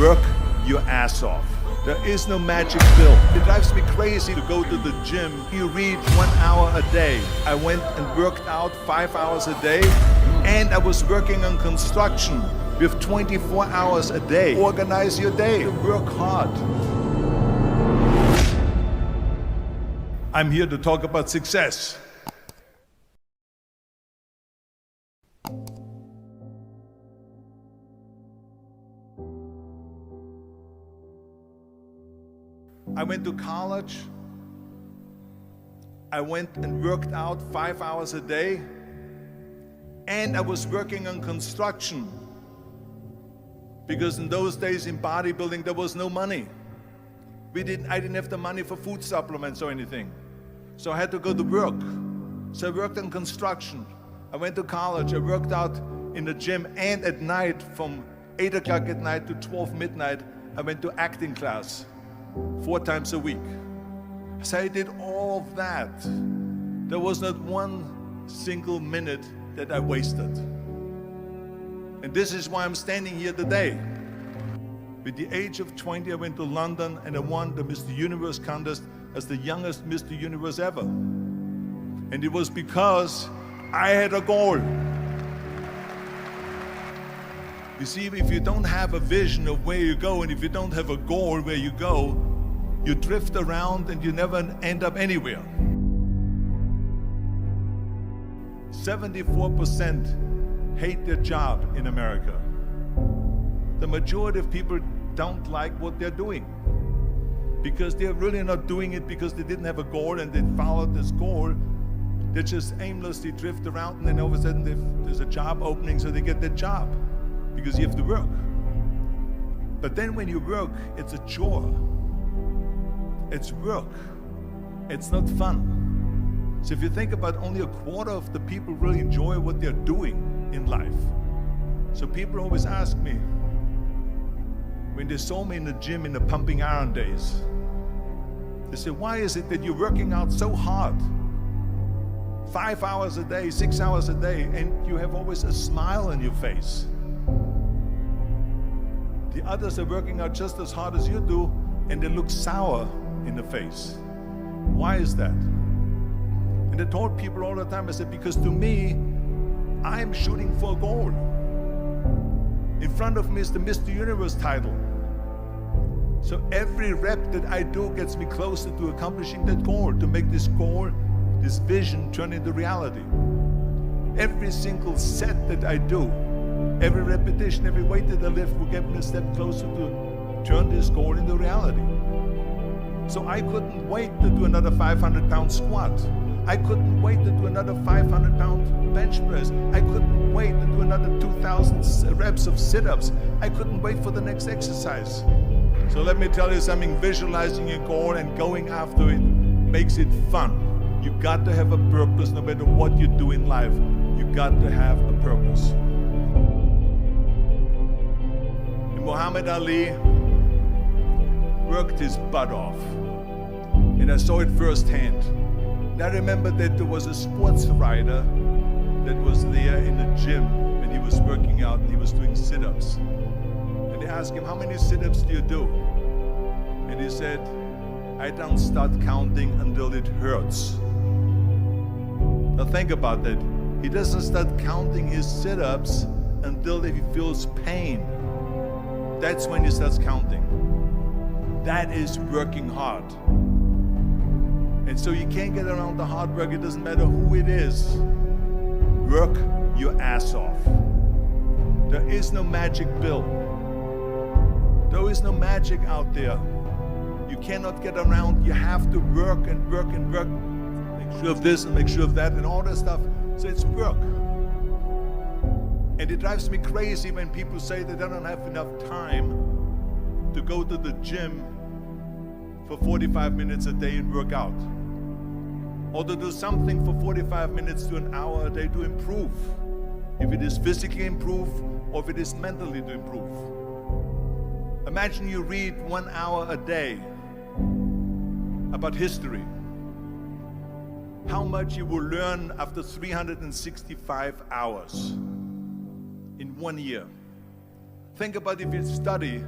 work your ass off. There is no magic pill. It drives me crazy to go to the gym. You read 1 hour a day. I went and worked out 5 hours a day, and I was working on construction with 24 hours a day. Organize your day. Work hard. I'm here to talk about success. I went to college. I went and worked out 5 hours a day, and I was working on construction. Because in those days in bodybuilding, there was no money. I didn't have the money for food supplements or anything. So I had to go to work. So I worked on construction. I went to college. I worked out in the gym, and at night, from 8 o'clock at night to 12 midnight, I went to acting class 4 times a week. So I did all of that. There was not one single minute that I wasted. And this is why I'm standing here today. With the age of 20, I went to London and I won the Mr. Universe contest as the youngest Mr. Universe ever. And it was because I had a goal. You see, if you don't have a vision of where you go, and if you don't have a goal where you go, you drift around and you never end up anywhere. 74% hate their job in America. The majority of people don't like what they're doing because they're really not doing it because they didn't have a goal and they followed this goal. They just aimlessly drift around, and then all of a sudden there's a job opening, so they get that job because you have to work. But then when you work, it's a chore. It's work. It's not fun. So if you think about, only a quarter of the people really enjoy what they're doing in life. So people always ask me, when they saw me in the gym in the pumping iron days, they say, why is it that you're working out so hard? 5 hours a day, 6 hours a day, and you have always a smile on your face. The others are working out just as hard as you do, and they look sour in the face. Why is that? And I told people all the time, I said, because to me, I'm shooting for a goal. In front of me is the Mr. Universe title. So every rep that I do gets me closer to accomplishing that goal, to make this goal, this vision, turn into reality. Every single set that I do, every repetition, every weight that I lift will get me a step closer to turn this goal into reality. So I couldn't wait to do another 500-pound squat. I couldn't wait to do another 500-pound bench press. I couldn't wait to do another 2,000 reps of sit-ups. I couldn't wait for the next exercise. So let me tell you something, visualizing your goal and going after it makes it fun. You got to have a purpose no matter what you do in life. You got to have a purpose. And Muhammad Ali worked his butt off. And I saw it firsthand. And I remember that there was a sports writer that was there in the gym when he was working out and he was doing sit-ups. And they asked him, how many sit-ups do you do? And he said, I don't start counting until it hurts. Now think about that. He doesn't start counting his sit-ups until he feels pain. That's when he starts counting. That is working hard. And so you can't get around the hard work. It doesn't matter who it is. Work your ass off. There is no magic pill. There is no magic out there. You cannot get around. You have to work and work and work. Make sure of this and make sure of that and all that stuff. So it's work. And it drives me crazy when people say that they don't have enough time to go to the gym for 45 minutes a day and work out. Or to do something for 45 minutes to an hour a day to improve. If it is physically improve or if it is mentally to improve. Imagine you read 1 hour a day about history. How much you will learn after 365 hours in 1 year. Think about if you study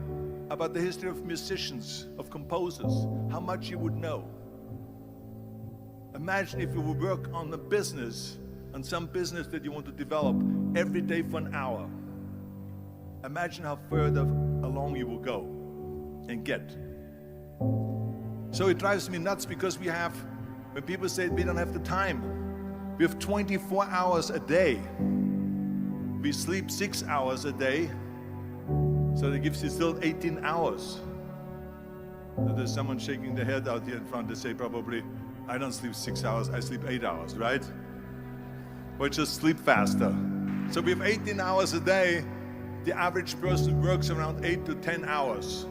about the history of musicians, of composers, how much you would know. Imagine if you would work on a business, on some business that you want to develop every day for an hour. Imagine how further along you will go and get. So it drives me nuts because when people say we don't have the time, we have 24 hours a day. We sleep 6 hours a day, so that gives you still 18 hours. So there's someone shaking their head out here in front to say probably, I don't sleep 6 hours, I sleep 8 hours, right? Or just sleep faster. So we have 18 hours a day. The average person works around 8 to 10 hours.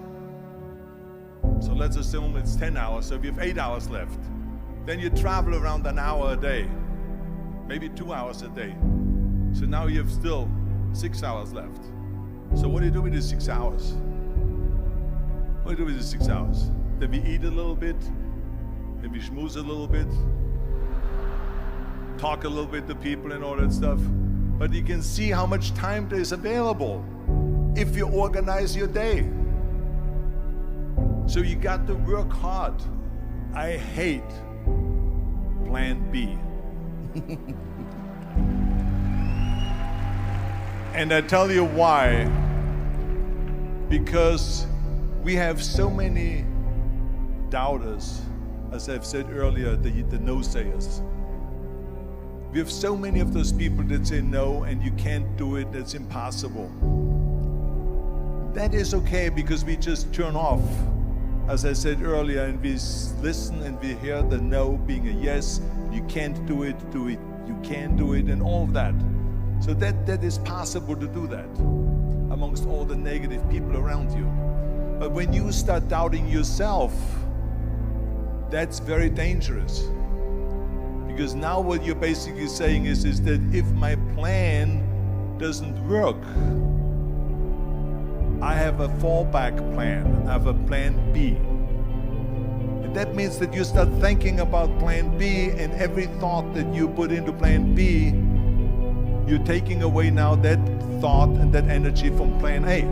So let's assume it's 10 hours, so we have 8 hours left. Then you travel around an hour a day, maybe 2 hours a day. So now you have still 6 hours left. So what do you do with these 6 hours? What do you do with these 6 hours? Then we eat a little bit, then we schmooze a little bit, talk a little bit to people and all that stuff. But you can see how much time there is available if you organize your day. So you got to work hard. I hate plan B. And I tell you why. Because we have so many doubters, as I've said earlier, the no-sayers. We have so many of those people that say no and you can't do it, that's impossible. That is okay because we just turn off, as I said earlier, and we listen and we hear the no being a yes. You can't do it, you can do it, and all of that. So that is possible to do that amongst all the negative people around you. But when you start doubting yourself, that's very dangerous. Because now what you're basically saying is that if my plan doesn't work, I have a fallback plan, I have a plan B. And that means that you start thinking about plan B, and every thought that you put into plan B, you're taking away now that thought and that energy from plan A.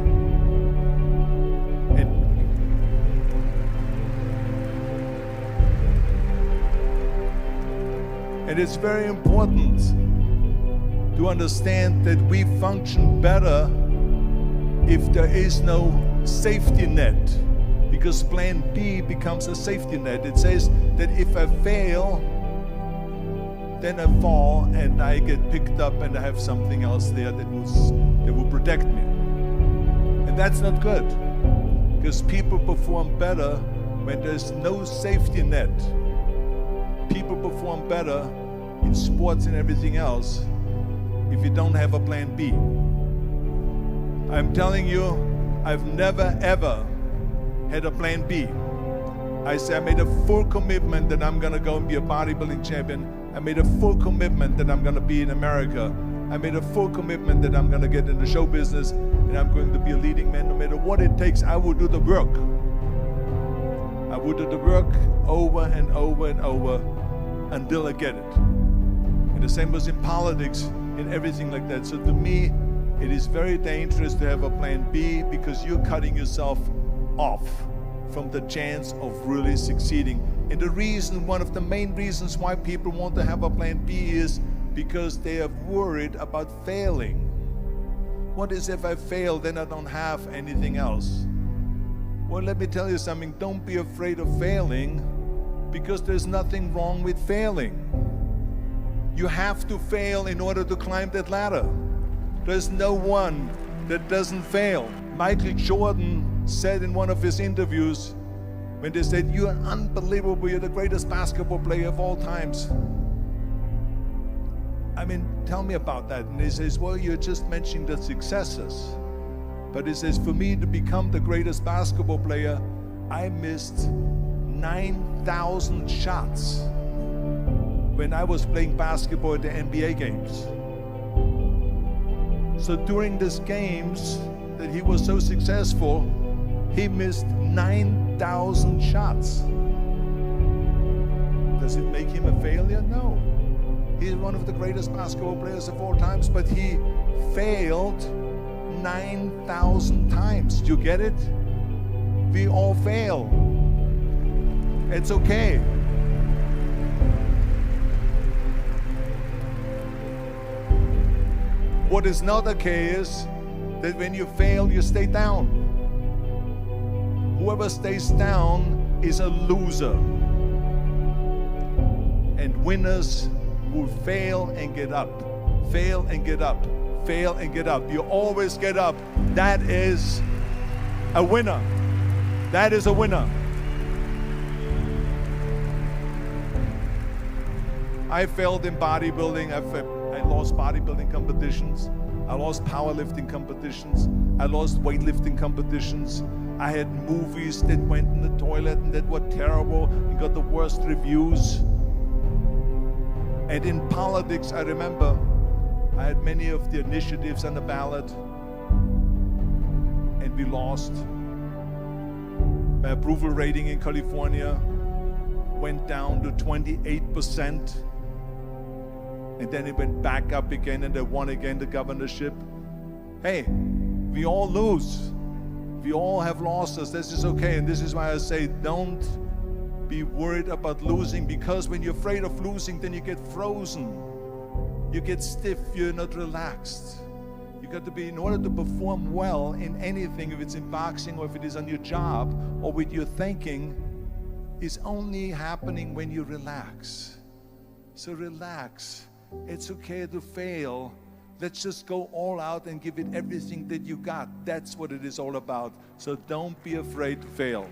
And it's very important to understand that we function better if there is no safety net, because plan B becomes a safety net. It says that if I fail, then I fall and I get picked up and I have something else there that will protect me. And that's not good, because people perform better when there's no safety net. People perform better in sports and everything else if you don't have a plan B. I'm telling you, I've never ever had a plan B. I made a full commitment that I'm gonna go and be a bodybuilding champion. I made a full commitment that I'm gonna be in America. I made a full commitment that I'm gonna get in the show business and I'm going to be a leading man. No matter what it takes, I will do the work. I will do the work over and over and over until I get it. And the same was in politics and everything like that. So to me, it is very dangerous to have a plan B, because you're cutting yourself off from the chance of really succeeding. And the reason, one of the main reasons why people want to have a plan B is because they are worried about failing. What is if I fail, then I don't have anything else? Well, let me tell you something, don't be afraid of failing, because there's nothing wrong with failing. You have to fail in order to climb that ladder. There's no one that doesn't fail. Michael Jordan said in one of his interviews, when they said, "You're unbelievable, you're the greatest basketball player of all times." I mean, tell me about that. And he says, well, you're just mentioning the successes. But he says, for me to become the greatest basketball player, I missed 9,000 shots when I was playing basketball at the NBA games. So during these games that he was so successful, he missed 9,000 shots. Does it make him a failure? No. He's one of the greatest basketball players of all times, but he failed 9,000 times. Do you get it? We all fail. It's okay. What is not okay is that when you fail, you stay down. Whoever stays down is a loser. And winners will fail and get up, fail and get up, fail and get up. You always get up. That is a winner. That is a winner. I failed in bodybuilding. I lost bodybuilding competitions. I lost powerlifting competitions. I lost weightlifting competitions. I had movies that went in the toilet and that were terrible and got the worst reviews. And in politics, I remember I had many of the initiatives on the ballot, and we lost. My approval rating in California went down to 28%. And then it went back up again, and I won again the governorship. Hey, we all lose. We all have losses. This is okay. And this is why I say don't be worried about losing, because when you're afraid of losing, then you get frozen. You get stiff. You're not relaxed. You got to be, in order to perform well in anything, if it's in boxing or if it is on your job or with your thinking, is only happening when you relax. So relax. It's okay to fail. Let's just go all out and give it everything that you got. That's what it is all about. So don't be afraid to fail.